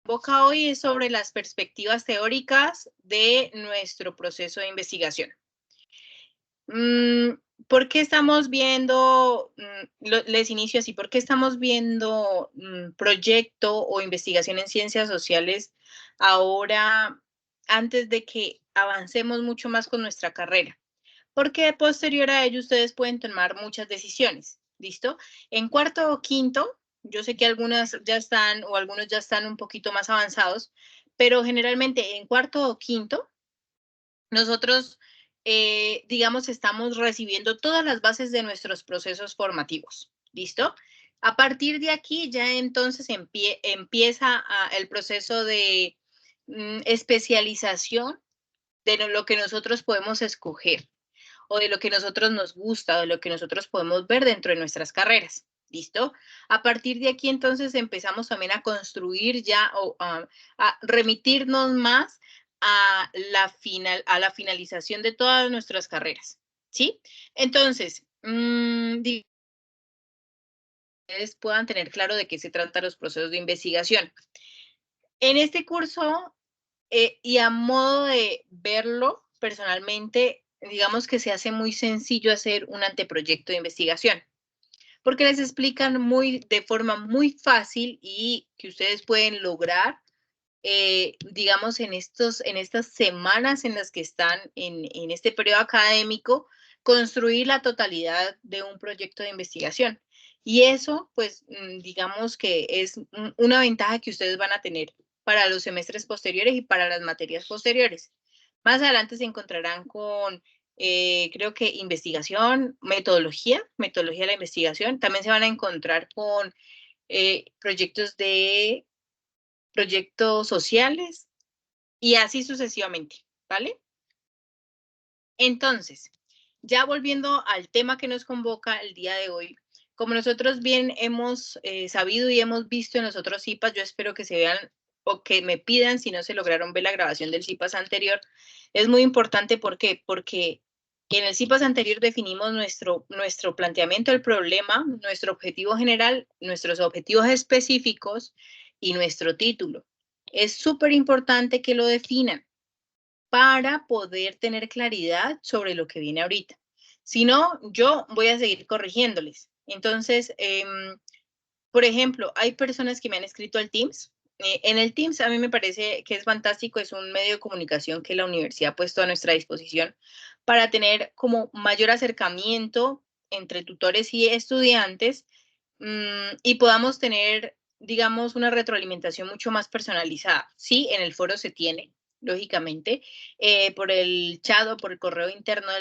convoca hoy es sobre las perspectivas teóricas de nuestro proceso de investigación. ¿Por qué estamos viendo, les inicio así, por qué estamos viendo proyecto o investigación en ciencias sociales ahora antes de que avancemos mucho más con nuestra carrera? Porque posterior a ello ustedes pueden tomar muchas decisiones, ¿listo? En cuarto o quinto, yo sé que algunas ya están o algunos ya están un poquito más avanzados, pero generalmente en cuarto o quinto, nosotros, digamos, estamos recibiendo todas las bases de nuestros procesos formativos, ¿listo? A partir de aquí ya entonces empieza el proceso de especialización de lo que nosotros podemos escoger o de lo que nosotros nos gusta, o de lo que nosotros podemos ver dentro de nuestras carreras. ¿Listo? A partir de aquí entonces empezamos también a construir ya o a remitirnos más a la finalización de todas nuestras carreras. ¿Sí? Entonces, ustedes puedan tener claro de qué se tratan los procesos de investigación. En este curso, y a modo de verlo personalmente, digamos que se hace muy sencillo hacer un anteproyecto de investigación, porque les explican de forma muy fácil y que ustedes pueden lograr, digamos, en estas semanas en las que están en este periodo académico, construir la totalidad de un proyecto de investigación. Y eso, pues, digamos que es una ventaja que ustedes van a tener para los semestres posteriores y para las materias posteriores. Más adelante se encontrarán con, creo que investigación, metodología de la investigación. También se van a encontrar con proyectos sociales y así sucesivamente, ¿vale? Entonces, ya volviendo al tema que nos convoca el día de hoy, como nosotros bien hemos sabido y hemos visto en los otros CIPAS, yo espero que se vean o que me pidan si no se lograron ver la grabación del CIPAS anterior. Es muy importante, ¿por qué? Porque en el CIPAS anterior definimos nuestro planteamiento del problema, nuestro objetivo general, nuestros objetivos específicos y nuestro título. Es súper importante que lo definan para poder tener claridad sobre lo que viene ahorita. Si no, yo voy a seguir corrigiéndoles. Entonces, por ejemplo, hay personas que me han escrito al Teams. En el Teams a mí me parece que es fantástico, es un medio de comunicación que la universidad ha puesto a nuestra disposición para tener como mayor acercamiento entre tutores y estudiantes y podamos tener, digamos, una retroalimentación mucho más personalizada. Sí, en el foro se tiene, lógicamente, por el chat o por el correo interno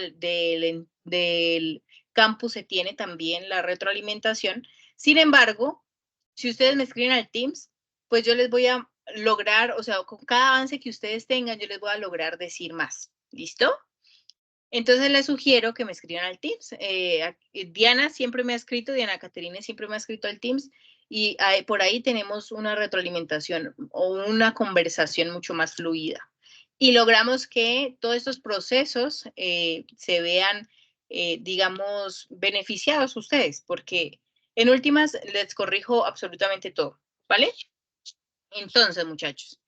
del campus se tiene también la retroalimentación. Sin embargo, si ustedes me escriben al Teams, pues yo les voy a lograr, o sea, con cada avance que ustedes tengan, yo les voy a lograr decir más. ¿Listo? Entonces les sugiero que me escriban al Teams. Diana siempre me ha escrito, Diana Caterina siempre me ha escrito al Teams y por ahí tenemos una retroalimentación o una conversación mucho más fluida. Y logramos que todos estos procesos se vean, digamos, beneficiados ustedes, porque en últimas les corrijo absolutamente todo, ¿vale? Entonces, muchachos.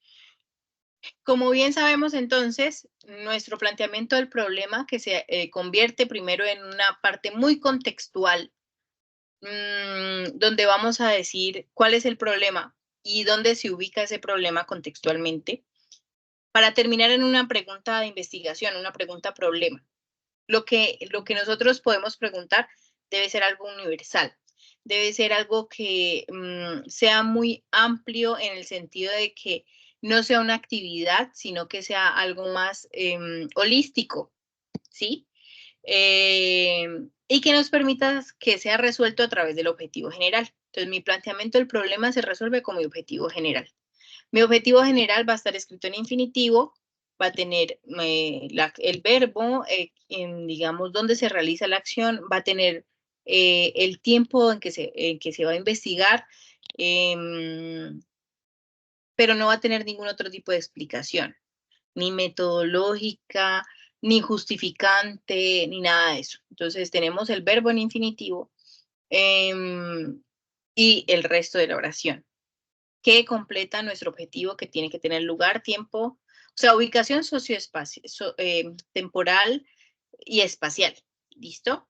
Como bien sabemos, entonces, nuestro planteamiento del problema que se convierte primero en una parte muy contextual, donde vamos a decir cuál es el problema y dónde se ubica ese problema contextualmente, para terminar en una pregunta de investigación, una pregunta problema. Lo que nosotros podemos preguntar debe ser algo universal, debe ser algo que sea muy amplio en el sentido de que no sea una actividad, sino que sea algo más holístico, ¿sí? Y que nos permita que sea resuelto a través del objetivo general. Entonces, mi planteamiento del problema se resuelve con mi objetivo general. Mi objetivo general va a estar escrito en infinitivo, va a tener el verbo, digamos, donde se realiza la acción, va a tener el tiempo en que se va a investigar, pero no va a tener ningún otro tipo de explicación, ni metodológica, ni justificante, ni nada de eso. Entonces tenemos el verbo en infinitivo y el resto de la oración. que completa nuestro objetivo, que tiene que tener lugar, tiempo, o sea, ubicación temporal y espacial. ¿Listo?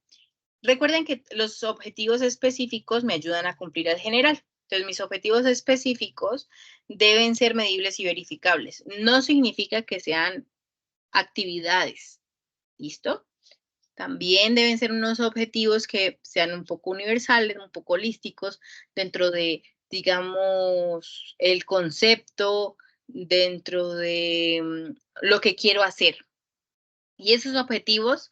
Recuerden que los objetivos específicos me ayudan a cumplir el general. Entonces, mis objetivos específicos deben ser medibles y verificables. No significa que sean actividades. ¿Listo? También deben ser unos objetivos que sean un poco universales, un poco holísticos, dentro de, digamos, el concepto, dentro de lo que quiero hacer. Y esos objetivos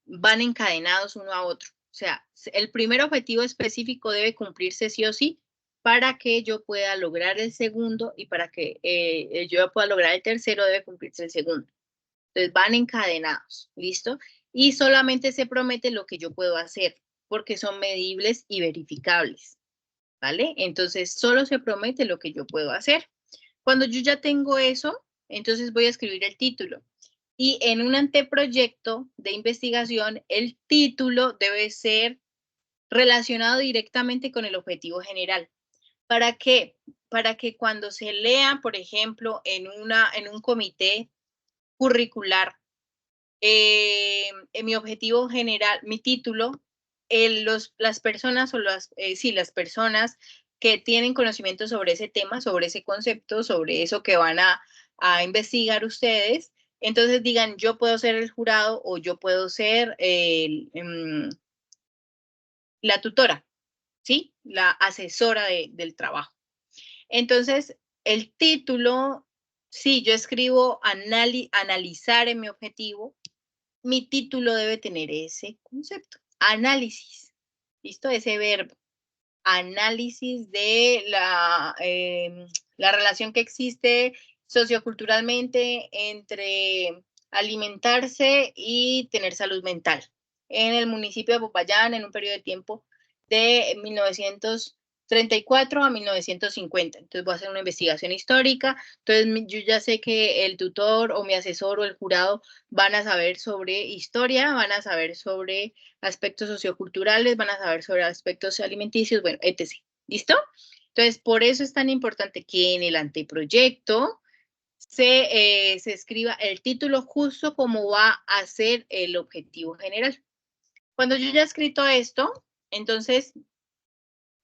van encadenados uno a otro. O sea, el primer objetivo específico debe cumplirse sí o sí para que yo pueda lograr el segundo, y para que yo pueda lograr el tercero debe cumplirse el segundo. Entonces van encadenados, ¿listo? Y solamente se promete lo que yo puedo hacer, porque son medibles y verificables, ¿vale? Entonces solo se promete lo que yo puedo hacer. Cuando yo ya tengo eso, entonces voy a escribir el título. Y en un anteproyecto de investigación, el título debe ser relacionado directamente con el objetivo general. ¿Para qué? Para que cuando se lea, por ejemplo, en un comité curricular, en mi objetivo general, mi título, las personas las personas que tienen conocimiento sobre ese tema, sobre ese concepto, sobre eso que van a investigar ustedes, entonces digan, yo puedo ser el jurado o yo puedo ser la tutora, ¿sí? La asesora del trabajo. Entonces, el título, si yo escribo analizar en mi objetivo, mi título debe tener ese concepto, análisis, ¿listo? Ese verbo, análisis de la relación que existe socioculturalmente entre alimentarse y tener salud mental en el municipio de Popayán en un periodo de tiempo de 1934 a 1950. Entonces voy a hacer una investigación histórica. Entonces yo ya sé que el tutor o mi asesor o el jurado van a saber sobre historia, van a saber sobre aspectos socioculturales, van a saber sobre aspectos alimenticios, bueno, etc. ¿Listo? Entonces, por eso es tan importante que en el anteproyecto se escriba el título justo como va a ser el objetivo general. Cuando yo ya he escrito esto, entonces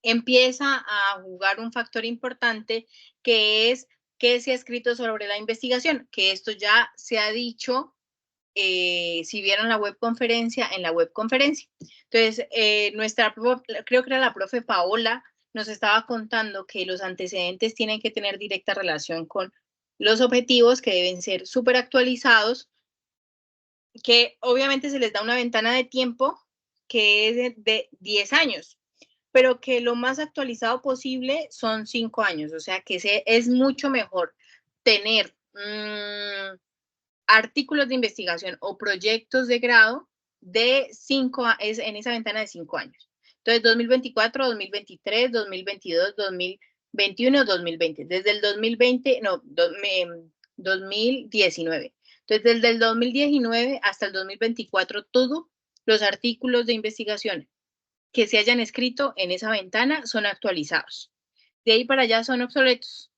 empieza a jugar un factor importante, que es qué se ha escrito sobre la investigación, que esto ya se ha dicho, si vieron la webconferencia, en la webconferencia. Entonces, creo que era la profe Paola, nos estaba contando que los antecedentes tienen que tener directa relación con los objetivos, que deben ser súper actualizados, que obviamente se les da una ventana de tiempo que es de 10 años, pero que lo más actualizado posible son 5 años, o sea que es mucho mejor tener artículos de investigación o proyectos de grado de en esa ventana de 5 años. Entonces, 2024, 2023, 2022, 2021, 2020. Desde el 2020, no, 2019. Entonces, desde el 2019 hasta el 2024, todos los artículos de investigación que se hayan escrito en esa ventana son actualizados. De ahí para allá son obsoletos,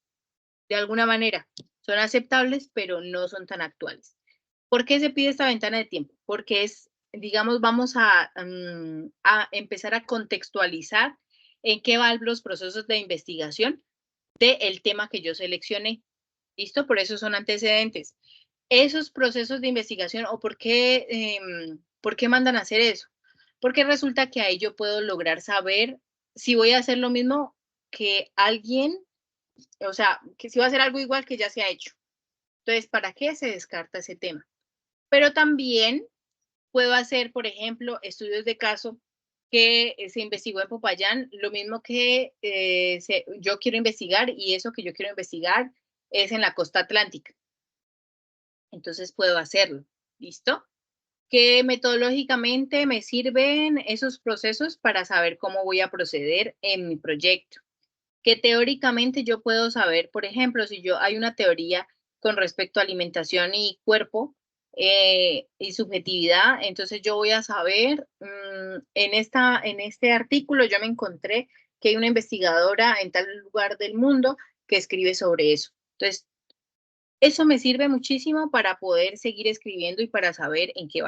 de alguna manera. Son aceptables, pero no son tan actuales. ¿Por qué se pide esta ventana de tiempo? Porque digamos, vamos a empezar a contextualizar en qué van los procesos de investigación del tema que yo seleccioné. ¿Listo? Por eso son antecedentes. Esos procesos de investigación, o por qué mandan a hacer eso. Porque resulta que ahí yo puedo lograr saber si voy a hacer lo mismo que alguien, o sea, que si va a hacer algo igual que ya se ha hecho. Entonces, ¿para qué se descarta ese tema? Pero también puedo hacer, por ejemplo, estudios de caso que se investigó en Popayán, lo mismo que yo quiero investigar, y eso que yo quiero investigar es en la costa atlántica. Entonces puedo hacerlo, ¿listo? Que metodológicamente me sirven esos procesos para saber cómo voy a proceder en mi proyecto. Que teóricamente yo puedo saber, por ejemplo, si hay una teoría con respecto a alimentación y cuerpo y subjetividad, entonces yo voy a saber, en este artículo yo me encontré que hay una investigadora en tal lugar del mundo que escribe sobre eso. Entonces, eso me sirve muchísimo para poder seguir escribiendo y para saber en qué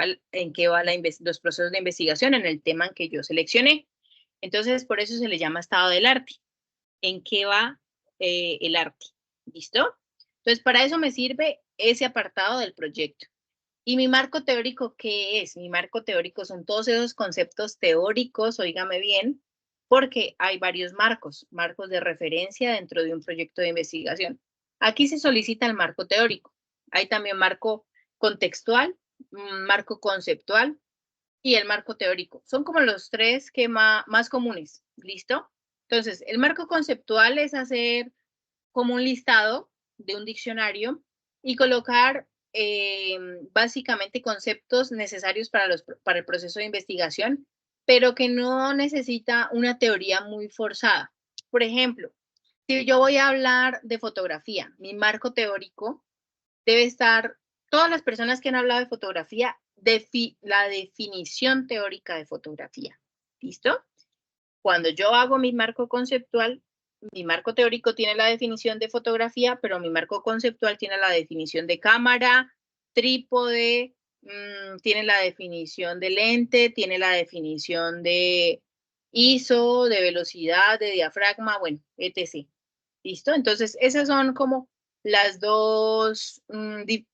va los procesos de investigación en el tema en que yo seleccioné. Entonces, por eso se le llama estado del arte. ¿En qué va el arte? ¿Listo? Entonces, para eso me sirve ese apartado del proyecto. ¿Y mi marco teórico qué es? Mi marco teórico son todos esos conceptos teóricos, óigame bien, porque hay varios marcos de referencia dentro de un proyecto de investigación. Aquí se solicita el marco teórico. Hay también marco contextual, marco conceptual y el marco teórico. Son como los tres que más comunes. ¿Listo? Entonces, el marco conceptual es hacer como un listado de un diccionario y colocar básicamente conceptos necesarios para el proceso de investigación, pero que no necesita una teoría muy forzada. Por ejemplo, si yo voy a hablar de fotografía, mi marco teórico debe estar, todas las personas que han hablado de fotografía, la definición teórica de fotografía. ¿Listo? Cuando yo hago mi marco conceptual, mi marco teórico tiene la definición de fotografía, pero mi marco conceptual tiene la definición de cámara, trípode, tiene la definición de lente, tiene la definición de ISO, de velocidad, de diafragma, bueno, etc. ¿Listo? Entonces, esas son como las dos,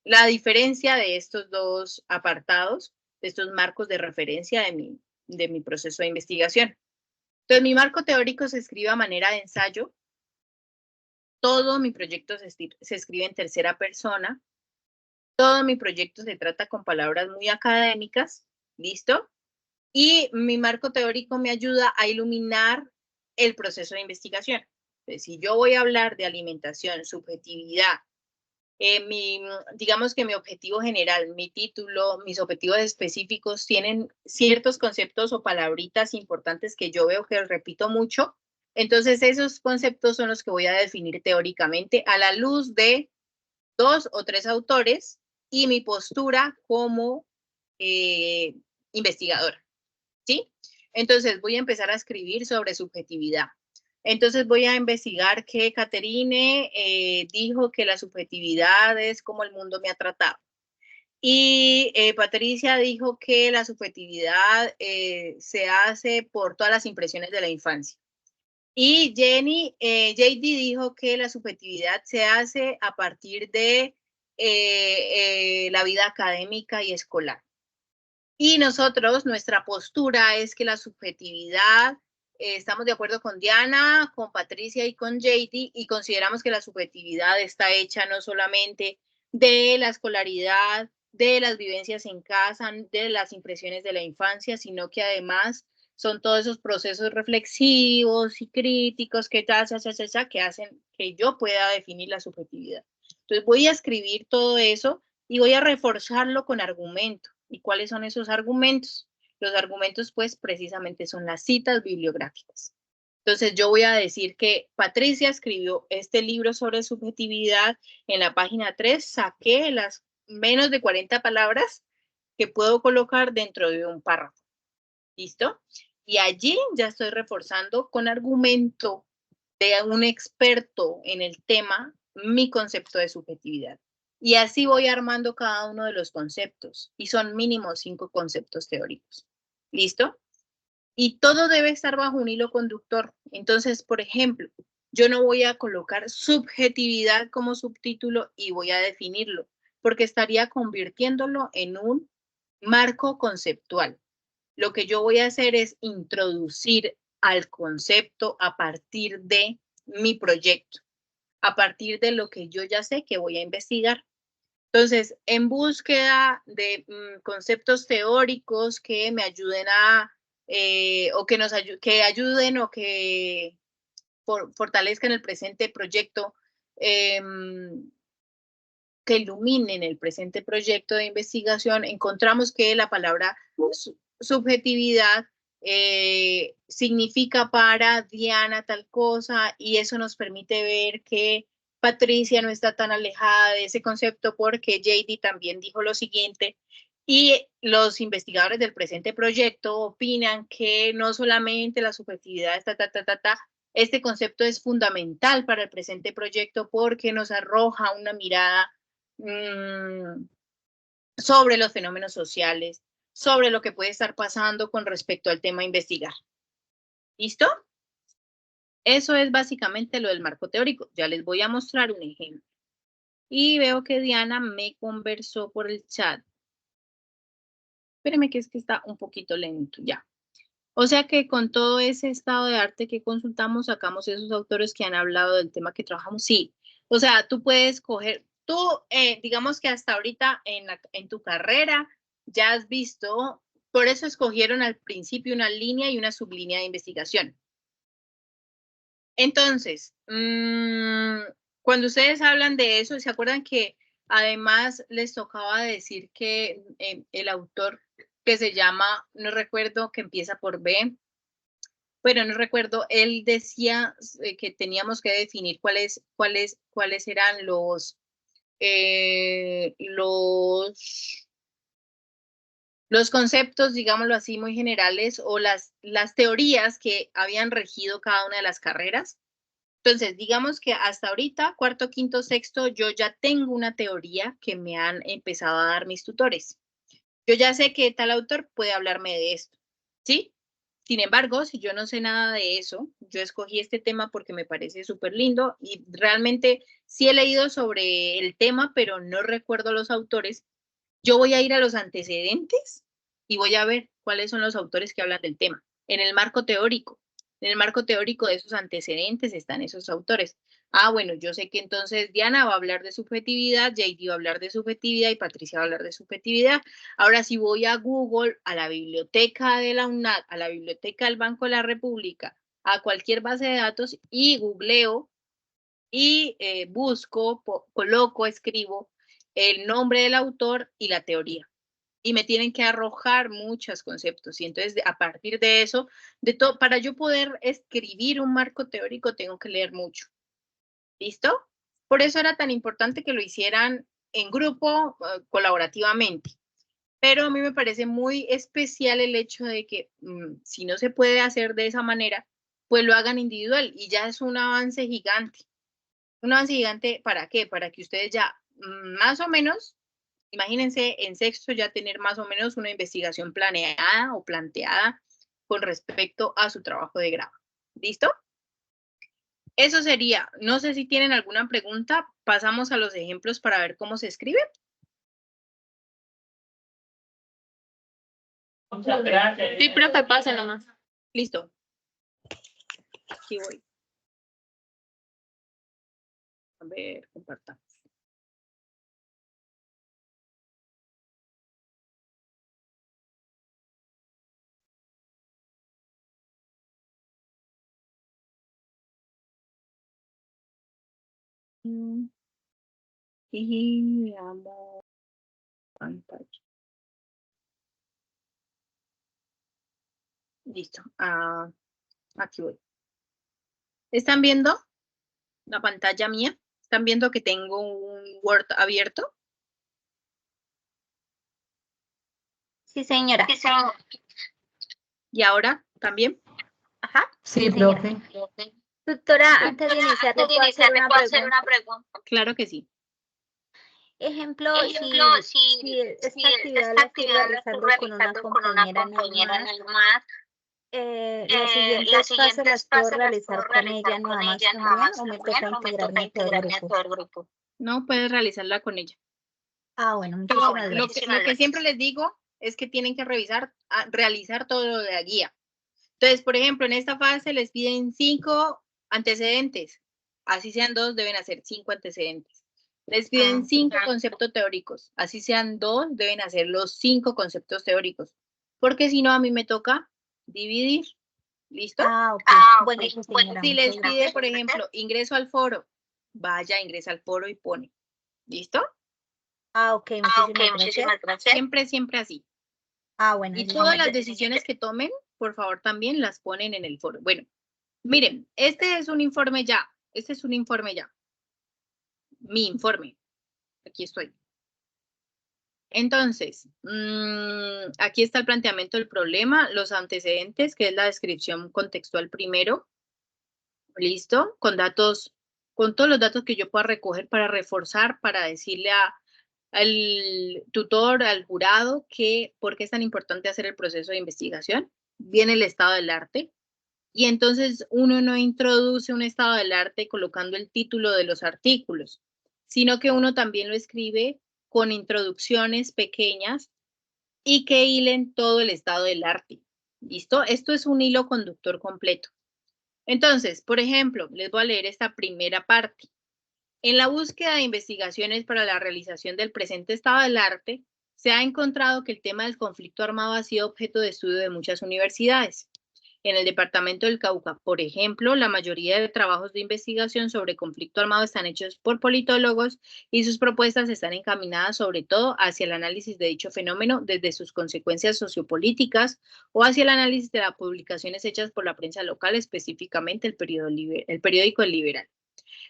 la diferencia de estos dos apartados, de estos marcos de referencia de mi proceso de investigación. Entonces, mi marco teórico se escribe a manera de ensayo. Todo mi proyecto se escribe en tercera persona. Todo mi proyecto se trata con palabras muy académicas. ¿Listo? Y mi marco teórico me ayuda a iluminar el proceso de investigación. Entonces, si yo voy a hablar de alimentación, subjetividad, digamos que mi objetivo general, mi título, mis objetivos específicos tienen ciertos conceptos o palabritas importantes que yo veo que repito mucho. Entonces, esos conceptos son los que voy a definir teóricamente a la luz de 2 o 3 autores y mi postura como investigadora, ¿sí? Entonces, voy a empezar a escribir sobre subjetividad. Entonces voy a investigar que Caterine dijo que la subjetividad es como el mundo me ha tratado. Y Patricia dijo que la subjetividad se hace por todas las impresiones de la infancia. Y JD dijo que la subjetividad se hace a partir de la vida académica y escolar. Y nosotros, nuestra postura es que la subjetividad estamos de acuerdo con Diana, con Patricia y con JD y consideramos que la subjetividad está hecha no solamente de la escolaridad, de las vivencias en casa, de las impresiones de la infancia, sino que además son todos esos procesos reflexivos y críticos que hacen que yo pueda definir la subjetividad. Entonces voy a escribir todo eso y voy a reforzarlo con argumentos. ¿Y cuáles son esos argumentos? Los argumentos, pues, precisamente son las citas bibliográficas. Entonces, yo voy a decir que Patricia escribió este libro sobre subjetividad. En la página 3 saqué las menos de 40 palabras que puedo colocar dentro de un párrafo. ¿Listo? Y allí ya estoy reforzando con argumento de un experto en el tema mi concepto de subjetividad. Y así voy armando cada uno de los conceptos. Y son mínimo 5 conceptos teóricos. ¿Listo? Y todo debe estar bajo un hilo conductor. Entonces, por ejemplo, yo no voy a colocar subjetividad como subtítulo y voy a definirlo, porque estaría convirtiéndolo en un marco conceptual. Lo que yo voy a hacer es introducir al concepto a partir de mi proyecto, a partir de lo que yo ya sé que voy a investigar. Entonces, en búsqueda de conceptos teóricos que me ayuden o que que ayuden o que fortalezcan el presente proyecto, que iluminen el presente proyecto de investigación, encontramos que la palabra subjetividad significa para Diana tal cosa y eso nos permite ver que Patricia no está tan alejada de ese concepto porque JD también dijo lo siguiente y los investigadores del presente proyecto opinan que no solamente la subjetividad está Este concepto es fundamental para el presente proyecto porque nos arroja una mirada sobre los fenómenos sociales, sobre lo que puede estar pasando con respecto al tema a investigar. ¿Listo? Eso es básicamente lo del marco teórico. Ya les voy a mostrar un ejemplo. Y veo que Diana me conversó por el chat. Espéreme que es que está un poquito lento ya. O sea que con todo ese estado de arte que consultamos, sacamos esos autores que han hablado del tema que trabajamos. Sí, o sea, tú puedes coger, digamos que hasta ahorita en tu carrera ya has visto, por eso escogieron al principio una línea y una sublínea de investigación. Entonces, cuando ustedes hablan de eso, ¿se acuerdan que además les tocaba decir que el autor que se llama, no recuerdo, que empieza por B, pero no recuerdo, él decía que teníamos que definir cuáles eran los conceptos, digámoslo así, muy generales, o las teorías que habían regido cada una de las carreras? Entonces, digamos que hasta ahorita, cuarto, quinto, sexto, yo ya tengo una teoría que me han empezado a dar mis tutores. Yo ya sé que tal autor puede hablarme de esto, ¿sí? Sin embargo, si yo no sé nada de eso, yo escogí este tema porque me parece súper lindo y realmente sí he leído sobre el tema, pero no recuerdo los autores. Yo voy a ir a los antecedentes y voy a ver cuáles son los autores que hablan del tema en el marco teórico. En el marco teórico de esos antecedentes están esos autores. Ah, bueno, yo sé que entonces Diana va a hablar de subjetividad, JD va a hablar de subjetividad y Patricia va a hablar de subjetividad. Ahora, si voy a Google, a la biblioteca de la UNAD, a la biblioteca del Banco de la República, a cualquier base de datos y googleo y busco, coloco, escribo el nombre del autor y la teoría. Y me tienen que arrojar muchos conceptos. Y entonces, a partir de eso, para yo poder escribir un marco teórico, tengo que leer mucho. ¿Listo? Por eso era tan importante que lo hicieran en grupo, colaborativamente. Pero a mí me parece muy especial el hecho de que si no se puede hacer de esa manera, pues lo hagan individual y ya es un avance gigante. Un avance gigante, ¿para qué? Para que ustedes ya más o menos, imagínense en sexto ya tener más o menos una investigación planeada o planteada con respecto a su trabajo de grado. ¿Listo? Eso sería. No sé si tienen alguna pregunta. Pasamos a los ejemplos para ver cómo se escribe. Sí, profe, pásalo más. Listo. Aquí voy. A ver, compartamos. Y veamos pantalla. Listo. Aquí voy. ¿Están viendo la pantalla mía? ¿Están viendo que tengo un Word abierto? Sí, señora. ¿Y ahora también? Ajá. Sí, profe. Doctora, antes de iniciar, ¿le puedo hacer una pregunta? Claro que sí. Ejemplo, si esta actividad la estoy realizando con una compañera nada más, las siguientes fases las puedo realizar con ella nada más también, o me toca integrarme a todo el grupo. No, puedes realizarla con ella. Bueno, muchísimas gracias. Lo que siempre les digo es que tienen que realizar todo lo de la guía. Entonces, por ejemplo, en esta fase les piden 5 antecedentes. Así sean 2, deben hacer 5 antecedentes. Les piden 5 conceptos teóricos. Así sean 2, deben hacer los 5 conceptos teóricos. Porque si no, a mí me toca dividir. ¿Listo? Bueno, señora, si les pide, por ejemplo, ingreso al foro, vaya, ingresa al foro y pone. ¿Listo? Muchísimas gracias. Siempre así. Bueno. Y todas las decisiones que tomen, por favor, también las ponen en el foro. Bueno, miren, este es un informe ya. Este es un informe ya. Mi informe. Aquí estoy. Entonces, aquí está el planteamiento del problema, los antecedentes, que es la descripción contextual primero. ¿Listo? Con datos, con todos los datos que yo pueda recoger para reforzar, para decirle al tutor, al jurado, que por qué es tan importante hacer el proceso de investigación. Viene el estado del arte, y entonces uno no introduce un estado del arte colocando el título de los artículos, sino que uno también lo escribe con introducciones pequeñas y que hilen todo el estado del arte. ¿Listo? Esto es un hilo conductor completo. Entonces, por ejemplo, les voy a leer esta primera parte. En la búsqueda de investigaciones para la realización del presente estado del arte, se ha encontrado que el tema del conflicto armado ha sido objeto de estudio de muchas universidades. En el departamento del Cauca, por ejemplo, la mayoría de trabajos de investigación sobre conflicto armado están hechos por politólogos y sus propuestas están encaminadas sobre todo hacia el análisis de dicho fenómeno desde sus consecuencias sociopolíticas o hacia el análisis de las publicaciones hechas por la prensa local, específicamente el periódico El Liberal.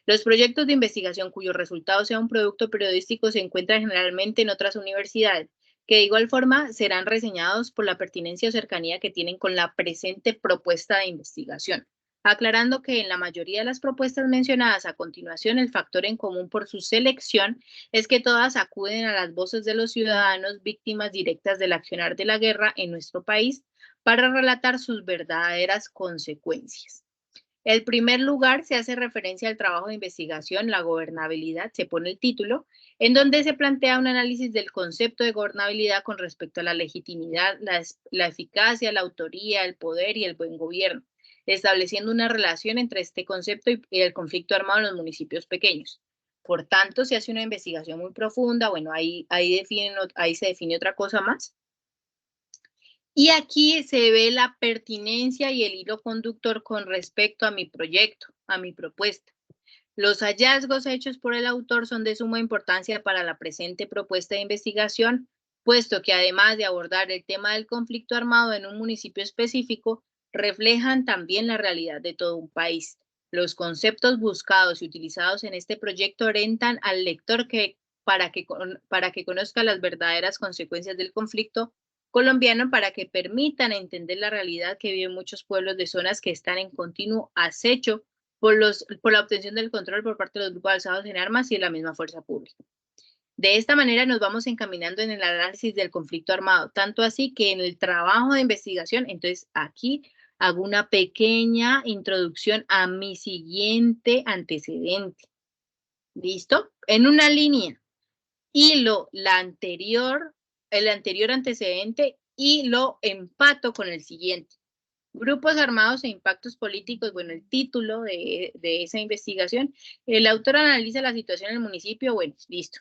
Los proyectos de investigación cuyo resultado sea un producto periodístico se encuentran generalmente en otras universidades, que de igual forma serán reseñados por la pertinencia o cercanía que tienen con la presente propuesta de investigación, aclarando que en la mayoría de las propuestas mencionadas a continuación, el factor en común por su selección es que todas acuden a las voces de los ciudadanos víctimas directas del accionar de la guerra en nuestro país para relatar sus verdaderas consecuencias. En primer lugar, se hace referencia al trabajo de investigación, la gobernabilidad, se pone el título, en donde se plantea un análisis del concepto de gobernabilidad con respecto a la legitimidad, la eficacia, la autoría, el poder y el buen gobierno, estableciendo una relación entre este concepto y el conflicto armado en los municipios pequeños. Por tanto, se hace una investigación muy profunda, bueno, ahí se define otra cosa más. Y aquí se ve la pertinencia y el hilo conductor con respecto a mi proyecto, a mi propuesta. Los hallazgos hechos por el autor son de suma importancia para la presente propuesta de investigación, puesto que además de abordar el tema del conflicto armado en un municipio específico, reflejan también la realidad de todo un país. Los conceptos buscados y utilizados en este proyecto orientan al lector para que conozca las verdaderas consecuencias del conflicto colombiano, para que permitan entender la realidad que viven muchos pueblos de zonas que están en continuo acecho por la obtención del control por parte de los grupos alzados en armas y de la misma fuerza pública. De esta manera nos vamos encaminando en el análisis del conflicto armado, tanto así que en el trabajo de investigación, entonces aquí hago una pequeña introducción a mi siguiente antecedente. ¿Listo? En una línea. Hilo el anterior antecedente y lo empato con el siguiente. Grupos armados e impactos políticos, bueno, el título de esa investigación. El autor analiza la situación en el municipio, bueno, listo.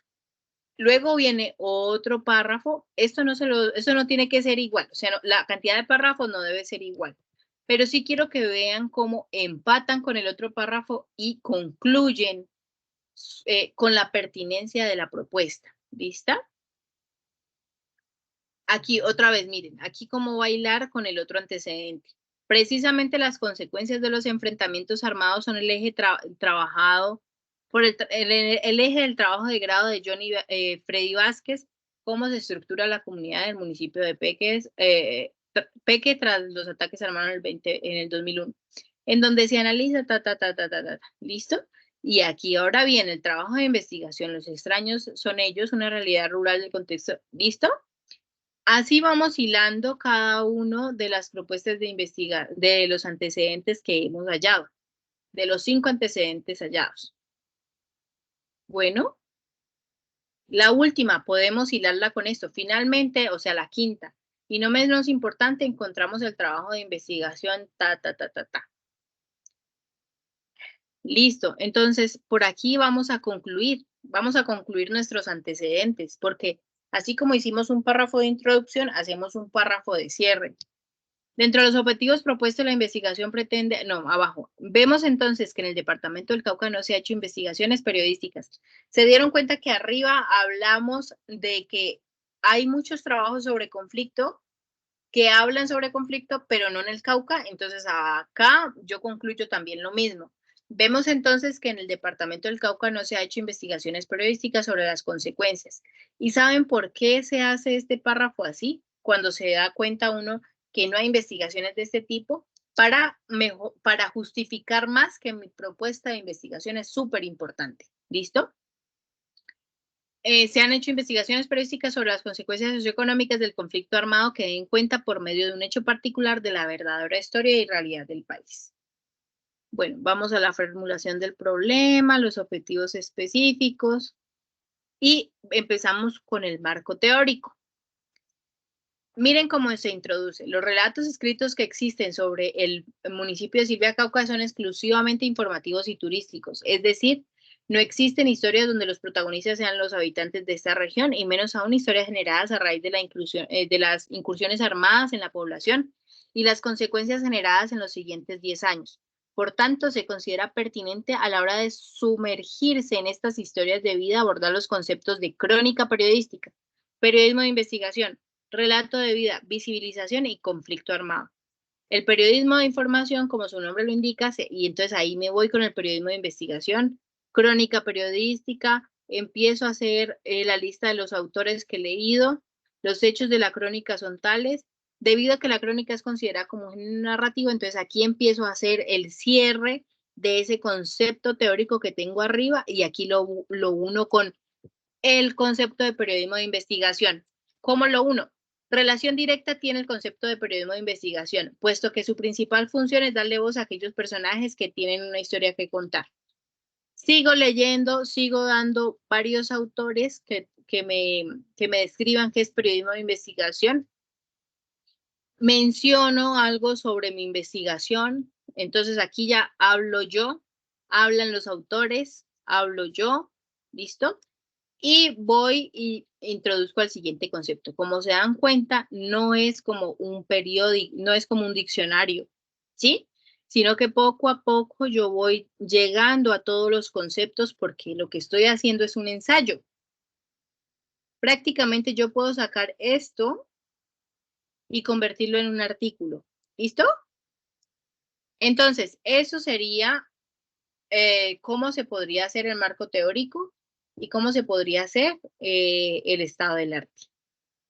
Luego viene otro párrafo, esto no tiene que ser igual, o sea, la cantidad de párrafos no debe ser igual, pero sí quiero que vean cómo empatan con el otro párrafo y concluyen con la pertinencia de la propuesta. ¿Lista? Aquí otra vez, miren, aquí cómo bailar con el otro antecedente. Precisamente las consecuencias de los enfrentamientos armados son el eje trabajado por el eje del trabajo de grado de Johnny Freddy Vázquez, cómo se estructura la comunidad del municipio de Peque tras los ataques armados en el 2001, en donde se analiza ¿listo? Y aquí ahora viene el trabajo de investigación. Los extraños son ellos, una realidad rural del contexto. ¿Listo? Así vamos hilando cada uno de las propuestas de investigar, de los antecedentes que hemos hallado, de los 5 antecedentes hallados. Bueno, la última, podemos hilarla con esto. Finalmente, o sea, la quinta, y no menos importante, encontramos el trabajo de investigación, Listo, entonces por aquí vamos a concluir nuestros antecedentes, porque así como hicimos un párrafo de introducción, hacemos un párrafo de cierre. Dentro de los objetivos propuestos, la investigación pretende, abajo, vemos entonces que en el departamento del Cauca no se ha hecho investigaciones periodísticas. Se dieron cuenta que arriba hablamos de que hay muchos trabajos sobre conflicto, que hablan sobre conflicto, pero no en el Cauca, entonces acá yo concluyo también lo mismo. Vemos entonces que en el departamento del Cauca no se ha hecho investigaciones periodísticas sobre las consecuencias. ¿Y saben por qué se hace este párrafo así? Cuando se da cuenta uno que no hay investigaciones de este tipo, para justificar más que mi propuesta de investigación es súper importante. ¿Listo? Se han hecho investigaciones periodísticas sobre las consecuencias socioeconómicas del conflicto armado que den cuenta por medio de un hecho particular de la verdadera historia y realidad del país. Bueno, vamos a la formulación del problema, los objetivos específicos y empezamos con el marco teórico. Miren cómo se introduce. Los relatos escritos que existen sobre el municipio de Silvia Cauca son exclusivamente informativos y turísticos, es decir, no existen historias donde los protagonistas sean los habitantes de esta región y menos aún historias generadas a raíz de las incursiones armadas en la población y las consecuencias generadas en los siguientes 10 años. Por tanto, se considera pertinente a la hora de sumergirse en estas historias de vida abordar los conceptos de crónica periodística, periodismo de investigación, relato de vida, visibilización y conflicto armado. El periodismo de información, como su nombre lo indica, y entonces ahí me voy con el periodismo de investigación, crónica periodística, empiezo a hacer la lista de los autores que he leído, los hechos de la crónica son tales, debido a que la crónica es considerada como un narrativo, entonces aquí empiezo a hacer el cierre de ese concepto teórico que tengo arriba y aquí lo uno con el concepto de periodismo de investigación. ¿Cómo lo uno? Relación directa tiene el concepto de periodismo de investigación, puesto que su principal función es darle voz a aquellos personajes que tienen una historia que contar. Sigo leyendo, sigo dando varios autores que me describan qué es periodismo de investigación. Menciono algo sobre mi investigación, entonces aquí ya hablo yo, hablan los autores, hablo yo, ¿listo? Y voy y introduzco el siguiente concepto. Como se dan cuenta, no es como un periódico, no es como un diccionario, ¿sí? Sino que poco a poco yo voy llegando a todos los conceptos porque lo que estoy haciendo es un ensayo. Prácticamente yo puedo sacar esto y convertirlo en un artículo. ¿Listo? Entonces, eso sería cómo se podría hacer el marco teórico y cómo se podría hacer el estado del arte.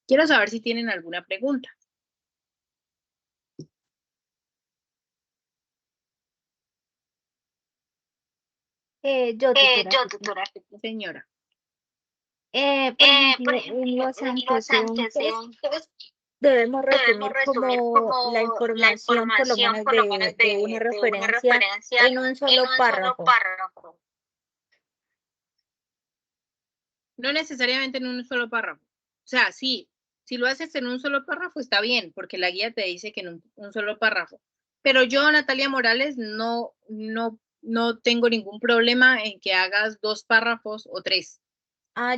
Quiero saber si tienen alguna pregunta. Yo, tutora. Señora. Por ejemplo, en los antecedentes debemos resumir como la información, por lo menos de una referencia en un solo párrafo. No necesariamente en un solo párrafo. O sea, sí, si lo haces en un solo párrafo está bien, porque la guía te dice que en un solo párrafo. Pero yo, Natalia Morales, no tengo ningún problema en que hagas 2 párrafos o 3.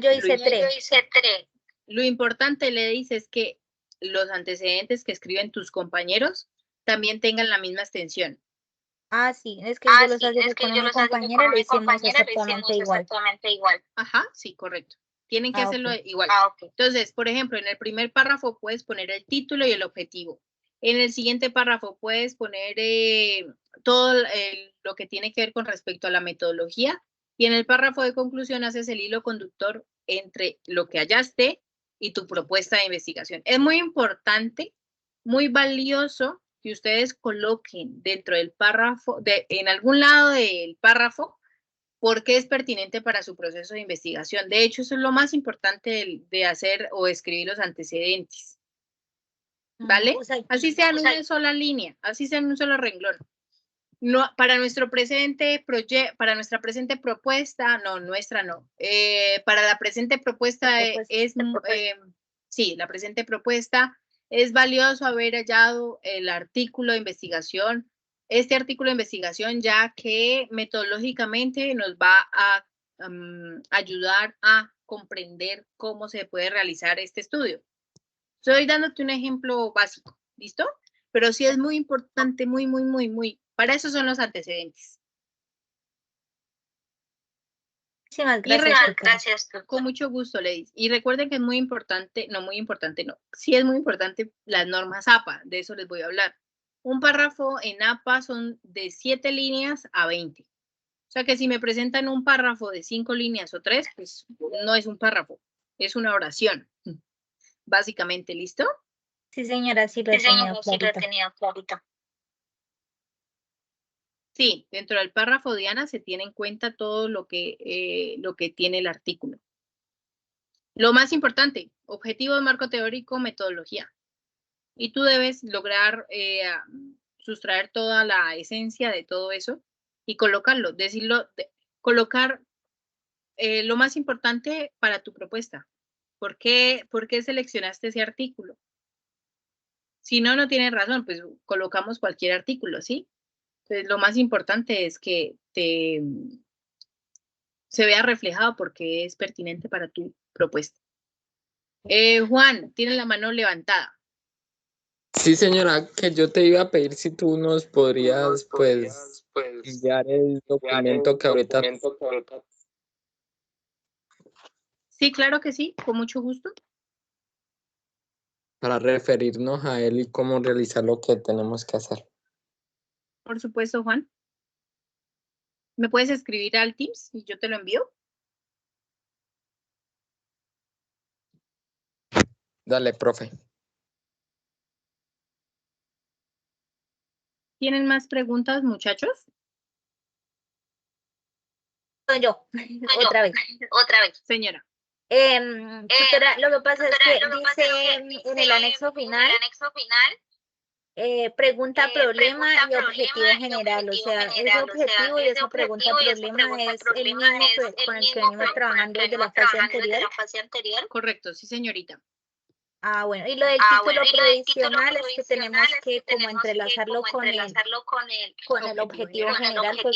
Yo hice 3. Lo importante, le dices, es que los antecedentes que escriben tus compañeros también tengan la misma extensión. Sí, es que yo los hago con mi compañera, lo hicimos exactamente igual. Ajá, sí, correcto. Tienen que hacerlo igual. Entonces, por ejemplo, en el primer párrafo puedes poner el título y el objetivo. En el siguiente párrafo puedes poner todo lo que tiene que ver con respecto a la metodología. Y en el párrafo de conclusión haces el hilo conductor entre lo que hallaste y tu propuesta de investigación. Es muy importante, muy valioso que ustedes coloquen dentro del párrafo, en algún lado del párrafo, porque es pertinente para su proceso de investigación. De hecho, eso es lo más importante de hacer o escribir los antecedentes. ¿Vale? Así sea en una sola línea, así sea en un solo renglón. No, para nuestra presente propuesta, para la presente propuesta sí, la presente propuesta es valioso haber hallado el artículo de investigación, este artículo de investigación, ya que metodológicamente nos va a ayudar a comprender cómo se puede realizar este estudio. Estoy dándote un ejemplo básico, ¿listo? Pero sí es muy importante, muy. Para eso son los antecedentes. Gracias. Con mucho gusto, Ladies. Y recuerden que es muy importante, sí es muy importante las normas APA, de eso les voy a hablar. Un párrafo en APA son de 7 líneas a 20. O sea que si me presentan un párrafo de 5 líneas o 3, pues no es un párrafo, es una oración. Básicamente, ¿listo? Sí, señora, sí lo he tenido clarito. Sí, dentro del párrafo, Diana, se tiene en cuenta todo lo que tiene el artículo. Lo más importante, objetivos, marco teórico, metodología. Y tú debes lograr sustraer toda la esencia de todo eso y colocarlo, colocar lo más importante para tu propuesta. ¿Por qué seleccionaste ese artículo? Si no, no tienes razón, pues colocamos cualquier artículo, ¿sí? Entonces, lo más importante es que se vea reflejado porque es pertinente para tu propuesta. Juan, tiene la mano levantada. Sí, señora, que yo te iba a pedir si tú nos podrías, pues, enviar el documento que ahorita... Sí, claro que sí, con mucho gusto. Para referirnos a él y cómo realizar lo que tenemos que hacer. Por supuesto, Juan. ¿Me puedes escribir al Teams y yo te lo envío? Dale, profe. ¿Tienen más preguntas, muchachos? Yo, otra vez. Señora. Tutora, lo que pasa es que dice en el anexo final, pregunta, problema y objetivo general. O sea, ese objetivo y esa pregunta, problema es el mismo con el que venimos trabajando desde la fase anterior. Correcto, sí, señorita. Ah, bueno, y lo del título provisional es que tenemos que como entrelazarlo con el objetivo general, fue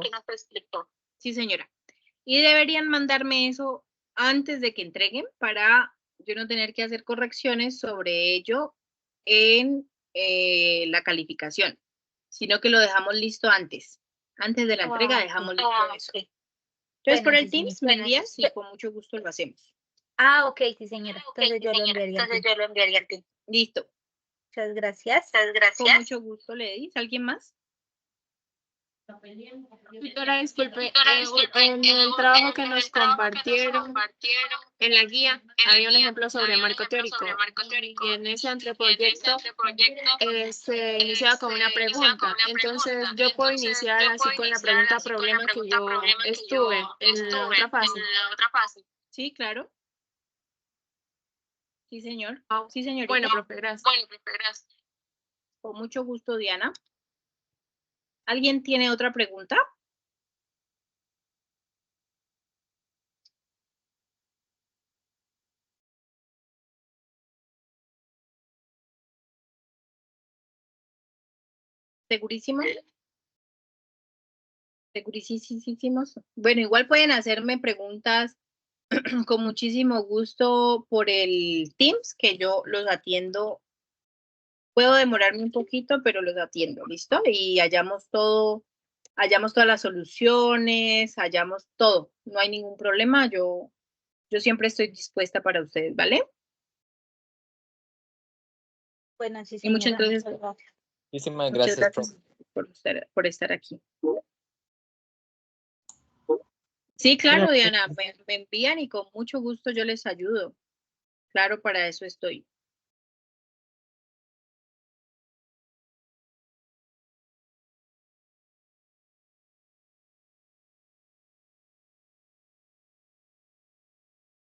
que nos explicó. Sí, señora. Y deberían mandarme eso antes de que entreguen para yo no tener que hacer correcciones sobre ello en la calificación, sino que lo dejamos listo antes. Antes de la entrega dejamos listo eso. Okay. Entonces, por el Teams me envías y con mucho gusto lo hacemos. Ah, ok, sí, señora. Entonces yo lo enviaría al Teams. Listo. Muchas gracias. Con mucho gusto, Lady. ¿Alguien más? Tutora, disculpe, en el trabajo que nos compartieron, en la guía, había un ejemplo sobre marco teórico. Y en ese anteproyecto se iniciaba con una pregunta. Entonces, yo puedo iniciar así con la pregunta problema que yo estuve en la otra fase. Sí, claro. Sí, señor. Sí, señorita. Bueno, profe, gracias. Con mucho gusto, Diana. ¿Alguien tiene otra pregunta? ¿Segurísimo? Segurísimos. Bueno, igual pueden hacerme preguntas con muchísimo gusto por el Teams, que yo los atiendo. Puedo demorarme un poquito, pero los atiendo, ¿listo? Y hallamos todas las soluciones, hallamos todo. No hay ningún problema, yo siempre estoy dispuesta para ustedes, ¿vale? Bueno, sí, Y muchas gracias. Muchísimas Muchas gracias, gracias por estar aquí. Sí, claro, Diana, me envían y con mucho gusto yo les ayudo. Claro, para eso estoy.